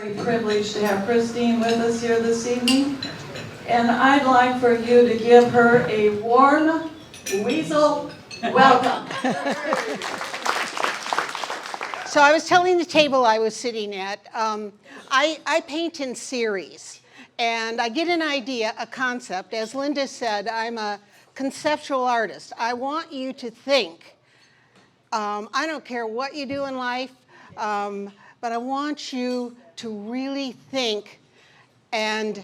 very privileged to have Christine with us here this evening. And I'd like for you to give her a warm Weasel welcome. So I was telling the table I was sitting at, I paint in series. And I get an idea, a concept. As Linda said, I'm a conceptual artist. I want you to think. I don't care what you do in life, but I want you to really think and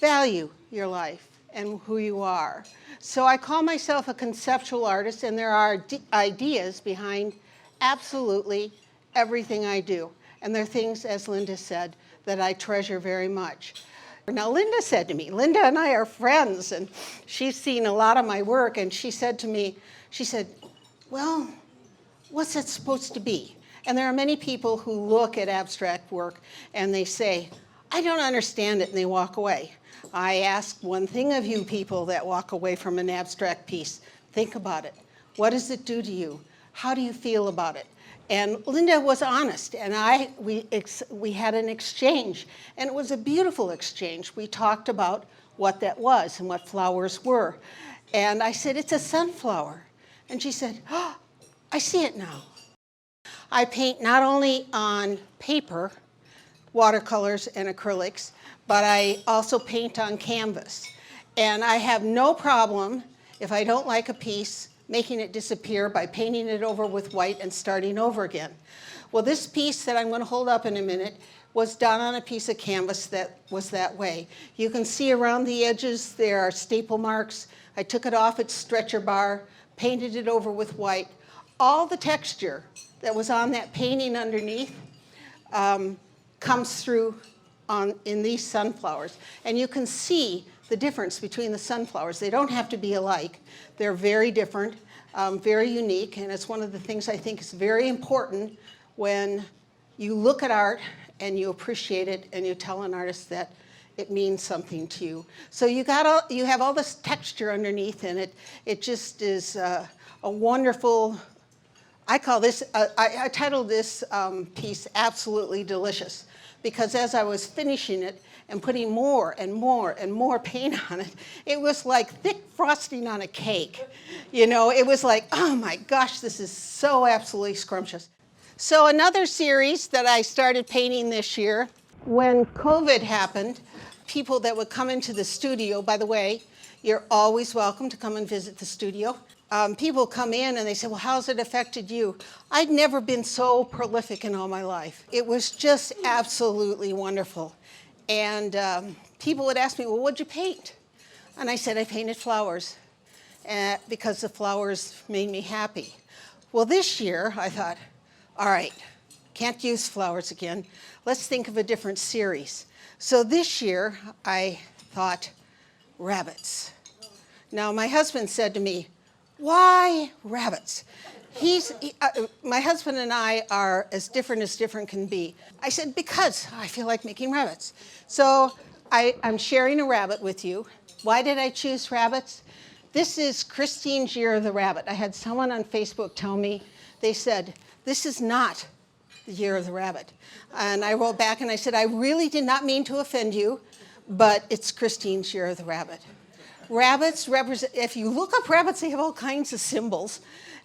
value your life and who you are. So I call myself a conceptual artist, and there are ideas behind absolutely everything I do. And they're things, as Linda said, that I treasure very much. Now, Linda said to me, Linda and I are friends, and she's seen a lot of my work, and she said to me, she said, well, what's it supposed to be? And there are many people who look at abstract work and they say, I don't understand it, and they walk away. I ask one thing of you people that walk away from an abstract piece. Think about it. What does it do to you? How do you feel about it? And Linda was honest, and we had an exchange, and it was a beautiful exchange. We talked about what that was and what flowers were. And I said, it's a sunflower. And she said, oh, I see it now. I paint not only on paper, watercolors and acrylics, but I also paint on canvas. And I have no problem, if I don't like a piece, making it disappear by painting it over with white and starting over again. Well, this piece that I'm going to hold up in a minute was done on a piece of canvas that was that way. You can see around the edges there are staple marks. I took it off its stretcher bar, painted it over with white. All the texture that was on that painting underneath comes through in these sunflowers. And you can see the difference between the sunflowers. They don't have to be alike. They're very different, very unique, and it's one of the things I think is very important when you look at art and you appreciate it and you tell an artist that it means something to you. So you have all this texture underneath, and it just is a wonderful. I call this. I titled this piece "Absolutely Delicious," because as I was finishing it and putting more and more and more paint on it, it was like thick frosting on a cake. You know, it was like, oh my gosh, this is so absolutely scrumptious. So another series that I started painting this year, when COVID happened, people that would come into the studio, by the way, you're always welcome to come and visit the studio. People come in and they say, well, how's it affected you? I'd never been so prolific in all my life. It was just absolutely wonderful. And people would ask me, well, what'd you paint? And I said, I painted flowers because the flowers made me happy. Well, this year I thought, all right, can't use flowers again. Let's think of a different series. So this year I thought, rabbits. Now my husband said to me, why rabbits? My husband and I are as different can be. I said, because I feel like making rabbits. So I'm sharing a rabbit with you. Why did I choose rabbits? This is Christine's Year of the Rabbit. I had someone on Facebook tell me, they said, this is not the Year of the Rabbit. And I wrote back and I said, I really did not mean to offend you, but it's Christine's Year of the Rabbit. Rabbits represent, if you look up rabbits, they have all kinds of symbols,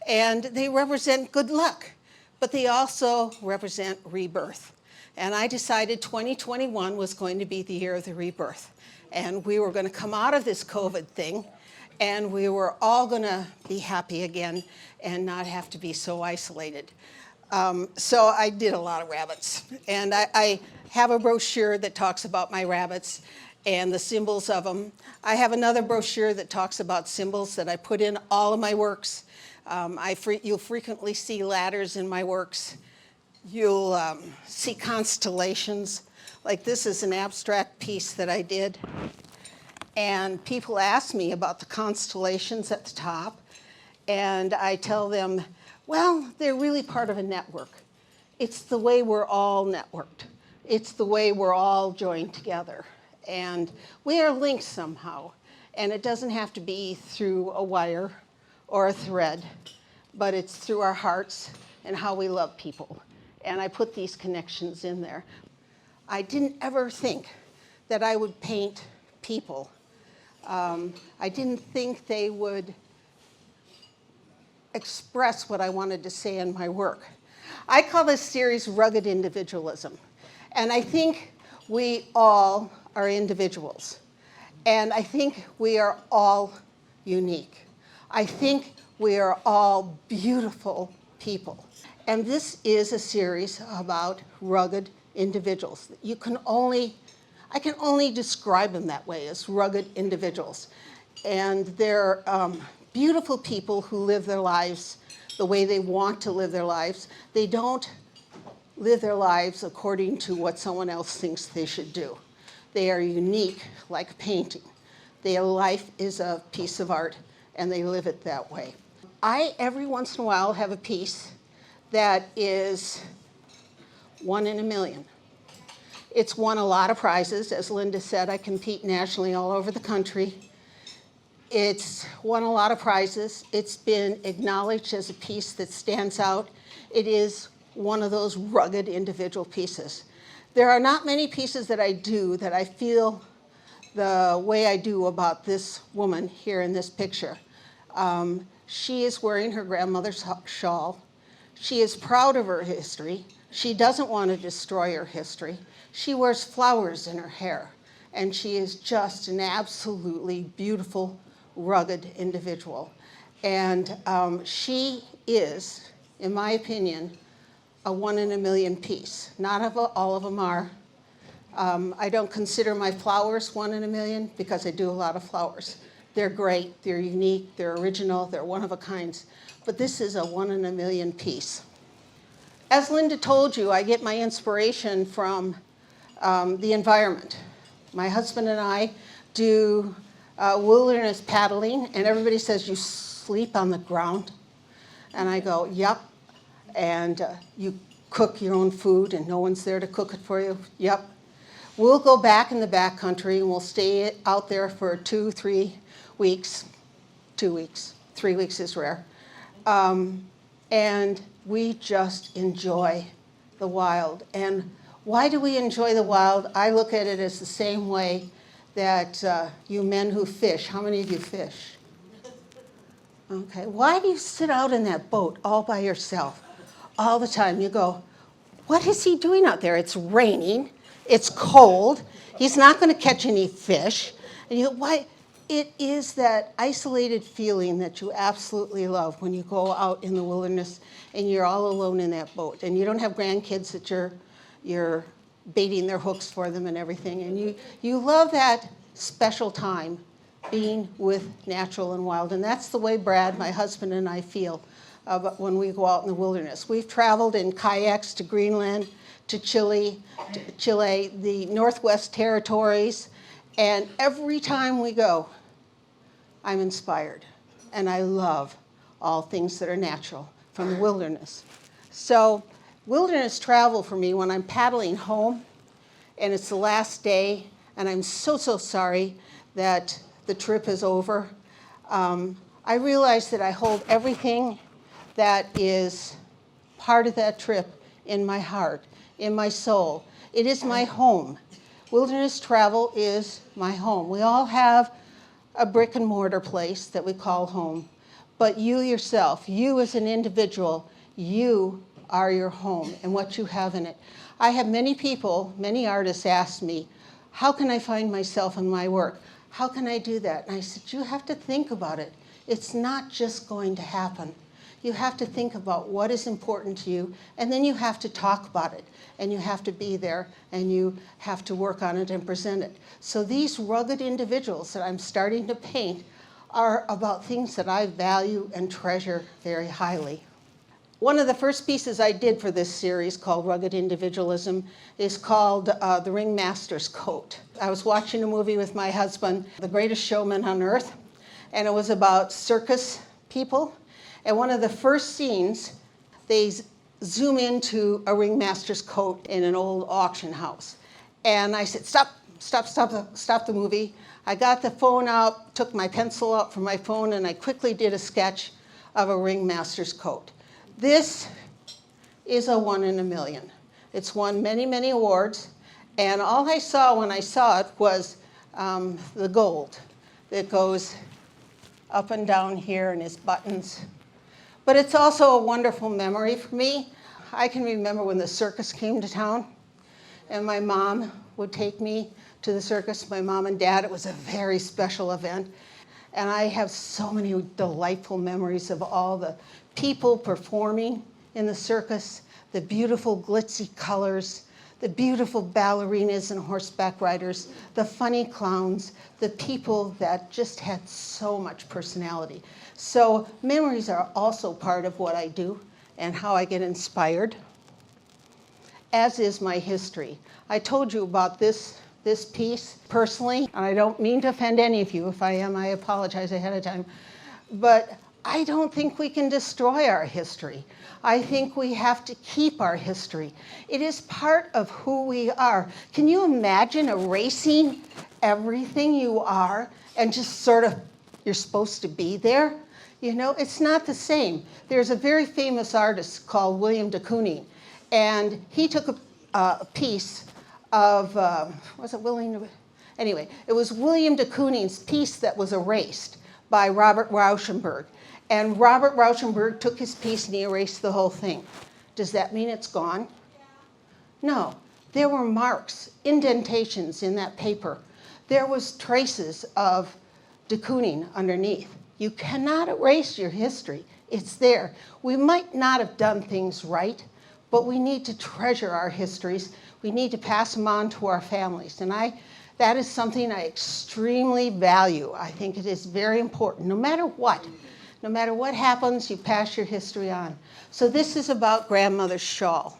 and they represent good luck, but they also represent rebirth. And I decided 2021 was going to be the year of the rebirth. And we were going to come out of this COVID thing, and we were all going to be happy again and not have to be so isolated. So I did a lot of rabbits. And I have a brochure that talks about my rabbits and the symbols of them. I have another brochure that talks about symbols that I put in all of my works. You'll frequently see ladders in my works. You'll see constellations. Like this is an abstract piece that I did. And people ask me about the constellations at the top. And I tell them, well, they're really part of a network. It's the way we're all networked. It's the way we're all joined together. And we are linked somehow. And it doesn't have to be through a wire or a thread, but it's through our hearts and how we love people. and I put these connections in there. I didn't ever think that I would paint people. I didn't think they would express what I wanted to say in my work. I call this series Rugged Individualism. And I think we all are individuals. And I think we are all unique. I think we are all beautiful people. And this is a series about rugged individuals. I can only describe them that way, as rugged individuals. And they're beautiful people who live their lives the way they want to live their lives. They don't live their lives according to what someone else thinks they should do. They are unique, like painting. Their life is a piece of art, and they live it that way. I, every once in a while, have a piece that is 1 in a million. It's won a lot of prizes. As Linda said, I compete nationally all over the country. It's won a lot of prizes. It's been acknowledged as a piece that stands out. It is one of those rugged individual pieces. There are not many pieces that I do that I feel the way I do about this woman here in this picture. She is wearing her grandmother's shawl. She is proud of her history. She doesn't want to destroy her history. She wears flowers in her hair, and she is just an absolutely beautiful, rugged individual. And she is, in my opinion, a 1 in a million piece. Not all of them are. I don't consider my flowers 1 in a million because I do a lot of flowers. They're great, they're unique, they're original, they're one of a kind. But this is a 1 in a million piece. As Linda told you, I get my inspiration from the environment. My husband and I do wilderness paddling, and everybody says, "You sleep on the ground?" And I go, "Yep." And you cook your own food and no one's there to cook it for you? Yep. We'll go back in the backcountry and we'll stay out there for 2-3 weeks. 2 weeks. 3 weeks is rare. And we just enjoy the wild. And why do we enjoy the wild? I look at it as the same way that you men who fish, how many of you fish? Okay, why do you sit out in that boat all by yourself all the time? You go, what is he doing out there? It's raining, it's cold, he's not going to catch any fish. And you go, why? It is that isolated feeling that you absolutely love when you go out in the wilderness and you're all alone in that boat. And you don't have grandkids that you're baiting their hooks for them and everything. And you love that special time being with natural and wild. And that's the way Brad, my husband, and I feel when we go out in the wilderness. We've traveled in kayaks to Greenland, to Chile, the Northwest Territories, and every time we go, I'm inspired. And I love all things that are natural from the wilderness. So wilderness travel for me, when I'm paddling home and it's the last day and I'm so sorry that the trip is over, I realize that I hold everything that is part of that trip in my heart, in my soul. It is my home. Wilderness travel is my home. We all have a brick and mortar place that we call home, but you yourself, you as an individual, you are your home and what you have in it. I have many people, many artists ask me, how can I find myself in my work? How can I do that? And I said, you have to think about it. It's not just going to happen. You have to think about what is important to you, and then you have to talk about it, and you have to be there, and you have to work on it and present it. So these rugged individuals that I'm starting to paint are about things that I value and treasure very highly. One of the first pieces I did for this series, called Rugged Individualism, is called The Ringmasters Coat. I was watching a movie with my husband, The Greatest Showman on Earth, and it was about circus people. And one of the first scenes, they zoom into a ringmaster's coat in an old auction house. And I said, stop the movie. I got the phone out, took my pencil out from my phone, and I quickly did a sketch of a ringmaster's coat. This is a 1 in a million. It's won many, many awards, and all I saw when I saw it was the gold that goes up and down here and his buttons. But it's also a wonderful memory for me. I can remember when the circus came to town, and my mom would take me to the circus, my mom and dad. It was a very special event. And I have so many delightful memories of all the people performing in the circus, the beautiful glitzy colors, the beautiful ballerinas and horseback riders, the funny clowns, the people that just had so much personality. So memories are also part of what I do and how I get inspired, as is my history. I told you about this piece personally, and I don't mean to offend any of you. If I am, I apologize ahead of time. But I don't think we can destroy our history. I think we have to keep our history. It is part of who we are. Can you imagine erasing everything you are and just sort of, you're supposed to be there? You know, it's not the same. There's a very famous artist called William de Kooning, and he took a piece of, was it William? Anyway, it was William de Kooning's piece that was erased by Robert Rauschenberg. And Robert Rauschenberg took his piece and he erased the whole thing. Does that mean it's gone? No. There were marks, indentations in that paper. There was traces of de Kooning underneath. You cannot erase your history. It's there. We might not have done things right, but we need to treasure our histories. We need to pass them on to our families. And that is something I extremely value. I think it is very important, no matter what. No matter what happens, you pass your history on. So this is about grandmother's shawl.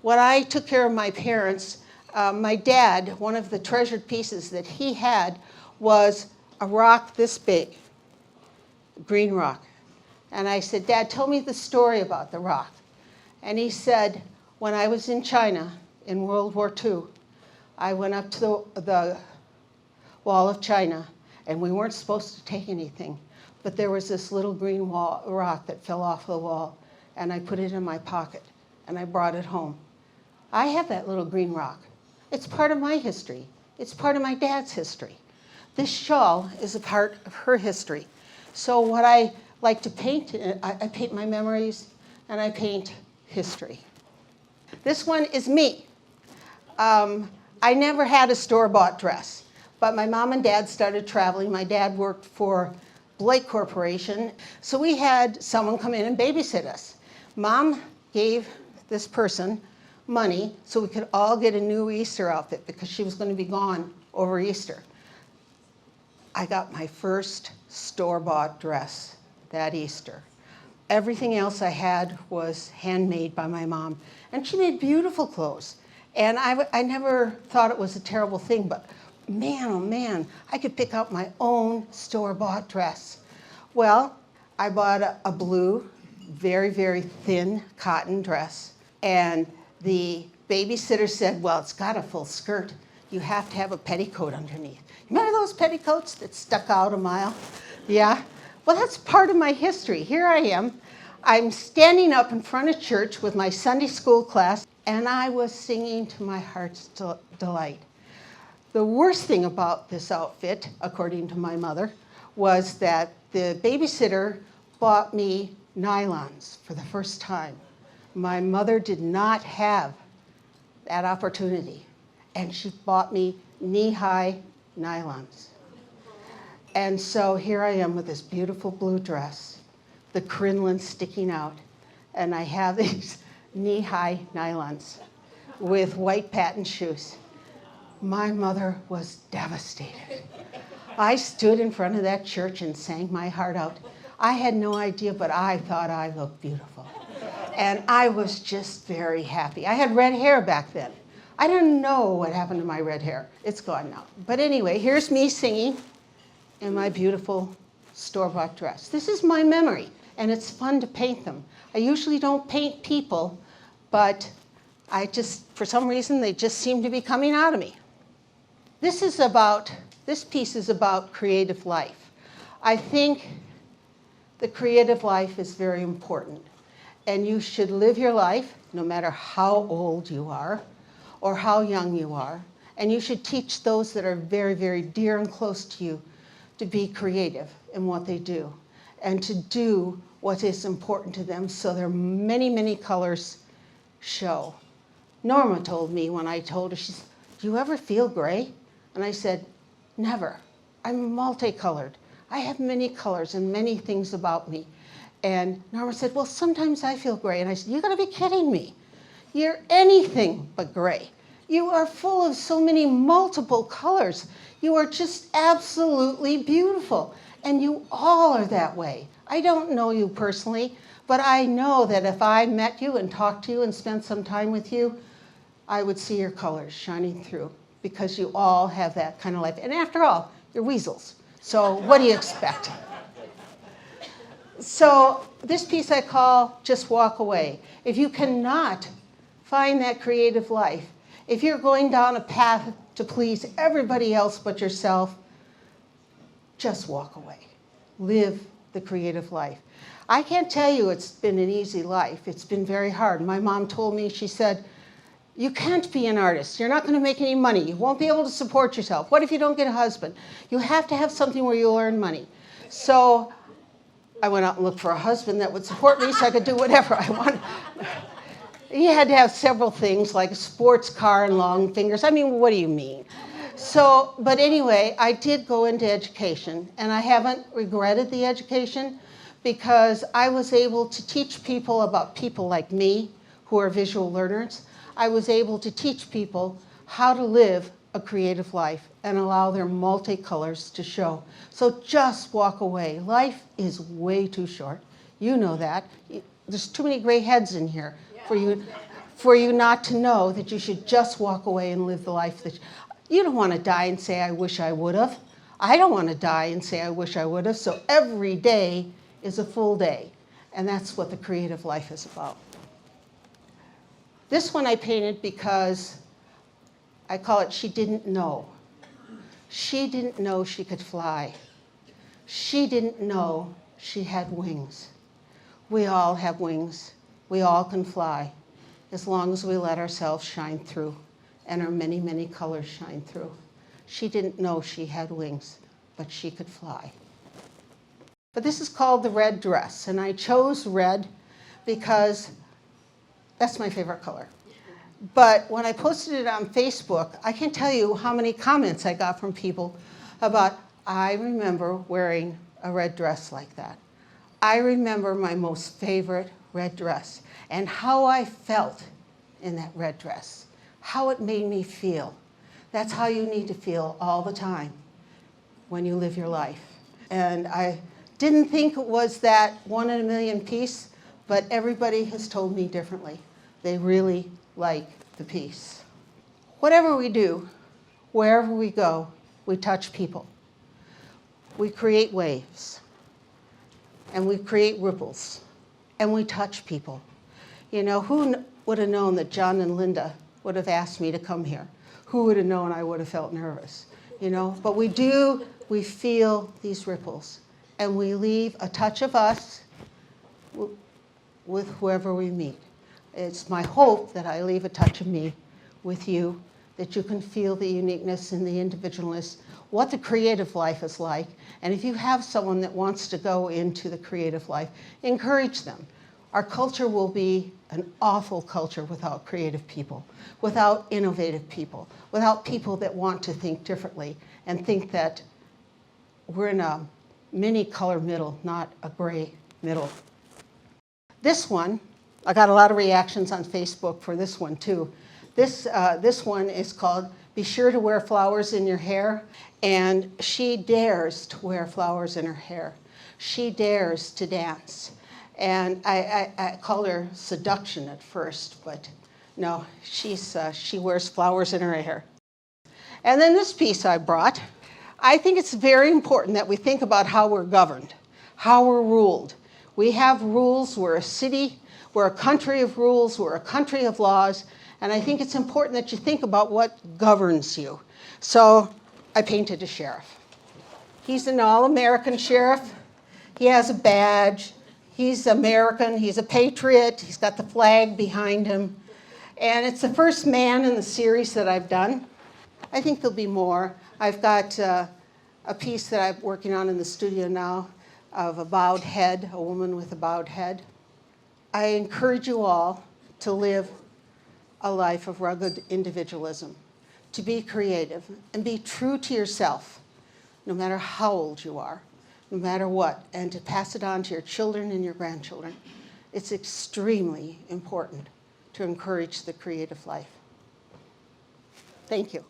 When I took care of my parents, my dad, one of the treasured pieces that he had was a rock this big, green rock. And I said, Dad, tell me the story about the rock. And he said, when I was in China in World War II, I went up to the wall of China, and we weren't supposed to take anything. But there was this little green rock that fell off the wall, and I put it in my pocket, and I brought it home. I have that little green rock. It's part of my history. It's part of my dad's history. This shawl is a part of her history. So what I like to paint, I paint my memories, and I paint history. This one is me. I never had a store-bought dress, but my mom and dad started traveling. My dad worked for Blake Corporation, so we had someone come in and babysit us. Mom gave this person money so we could all get a new Easter outfit because she was going to be gone over Easter. I got my first store-bought dress that Easter. Everything else I had was handmade by my mom, and she made beautiful clothes. And I never thought it was a terrible thing, but man, oh man, I could pick out my own store-bought dress. Well, I bought a blue, very, very thin cotton dress, and the babysitter said, well, it's got a full skirt. You have to have a petticoat underneath. Remember those petticoats that stuck out a mile? Yeah? Well, that's part of my history. Here I am. I'm standing up in front of church with my Sunday school class, and I was singing to my heart's delight. The worst thing about this outfit, according to my mother, was that the babysitter bought me nylons for the first time. My mother did not have that opportunity, and she bought me knee-high nylons. And so here I am with this beautiful blue dress, the crinoline sticking out, and I have these knee-high nylons with white patent shoes. My mother was devastated. I stood in front of that church and sang my heart out. I had no idea, but I thought I looked beautiful. And I was just very happy. I had red hair back then. I don't know what happened to my red hair. It's gone now. But anyway, here's me singing in my beautiful store-bought dress. This is my memory, and it's fun to paint them. I usually don't paint people, but for some reason, they just seem to be coming out of me. This piece is about creative life. I think the creative life is very important, and you should live your life no matter how old you are or how young you are. And you should teach those that are very, very dear and close to you to be creative in what they do and to do what is important to them so their many, many colors show. Norma told me when I told her, she said, "Do you ever feel gray?" And I said, "Never. I'm multicolored. I have many colors and many things about me." And Norma said, "Well, sometimes I feel gray." And I said, "You gotta be kidding me. You're anything but gray. You are full of so many multiple colors. You are just absolutely beautiful. And you all are that way. I don't know you personally, but I know that if I met you and talked to you and spent some time with you, I would see your colors shining through because you all have that kind of life. And after all, you're weasels. So what do you expect?" So this piece I call Just Walk Away. If you cannot find that creative life, if you're going down a path to please everybody else but yourself, just walk away. Live the creative life. I can't tell you it's been an easy life. It's been very hard. My mom told me, she said, "You can't be an artist. You're not going to make any money. You won't be able to support yourself. What if you don't get a husband? You have to have something where you'll earn money." So I went out and looked for a husband that would support me so I could do whatever I wanted. He had to have several things like a sports car and long fingers. I mean, what do you mean? So, but anyway, I did go into education, and I haven't regretted the education because I was able to teach people about people like me who are visual learners. I was able to teach people how to live a creative life and allow their multicolors to show. So just walk away. Life is way too short. You know that. There's too many gray heads in here for you not to know that you should just walk away and live the life that you don't want to die and say, "I wish I would have." I don't want to die and say, "I wish I would have." So every day is a full day. And that's what the creative life is about. This one I painted because I call it She Didn't Know. She didn't know she could fly. She didn't know she had wings. We all have wings. We all can fly as long as we let ourselves shine through and our many, many colors shine through. She didn't know she had wings, but she could fly. But this is called the red dress, and I chose red because that's my favorite color. But when I posted it on Facebook, I can't tell you how many comments I got from people about, "I remember wearing a red dress like that. I remember my most favorite red dress and how I felt in that red dress, how it made me feel." That's how you need to feel all the time when you live your life. And I didn't think it was that 1 in a million piece, but everybody has told me differently. They really like the piece. Whatever we do, wherever we go, we touch people. We create waves, and we create ripples, and we touch people. You know, who would have known that John and Linda would have asked me to come here? Who would have known I would have felt nervous? You know, but we do, we feel these ripples, and we leave a touch of us with whoever we meet. It's my hope that I leave a touch of me with you, that you can feel the uniqueness and the individualness, what the creative life is like. And if you have someone that wants to go into the creative life, encourage them. Our culture will be an awful culture without creative people, without innovative people, without people that want to think differently and think that we're in a mini color middle, not a gray middle. This one, I got a lot of reactions on Facebook for this one too. This one is called Be Sure to Wear Flowers in Your Hair. And she dares to wear flowers in her hair. She dares to dance. And I called her seduction at first, but no, she wears flowers in her hair. And then this piece I brought, I think it's very important that we think about how we're governed, how we're ruled. We have rules, we're a city, we're a country of rules, we're a country of laws, and I think it's important that you think about what governs you. So I painted a sheriff. He's an all-American sheriff. He has a badge. He's American, he's a patriot, he's got the flag behind him. And it's the first man in the series that I've done. I think there'll be more. I've got a piece that I'm working on in the studio now of a bowed head, a woman with a bowed head. I encourage you all to live a life of rugged individualism, to be creative and be true to yourself, no matter how old you are, no matter what, and to pass it on to your children and your grandchildren. It's extremely important to encourage the creative life. Thank you.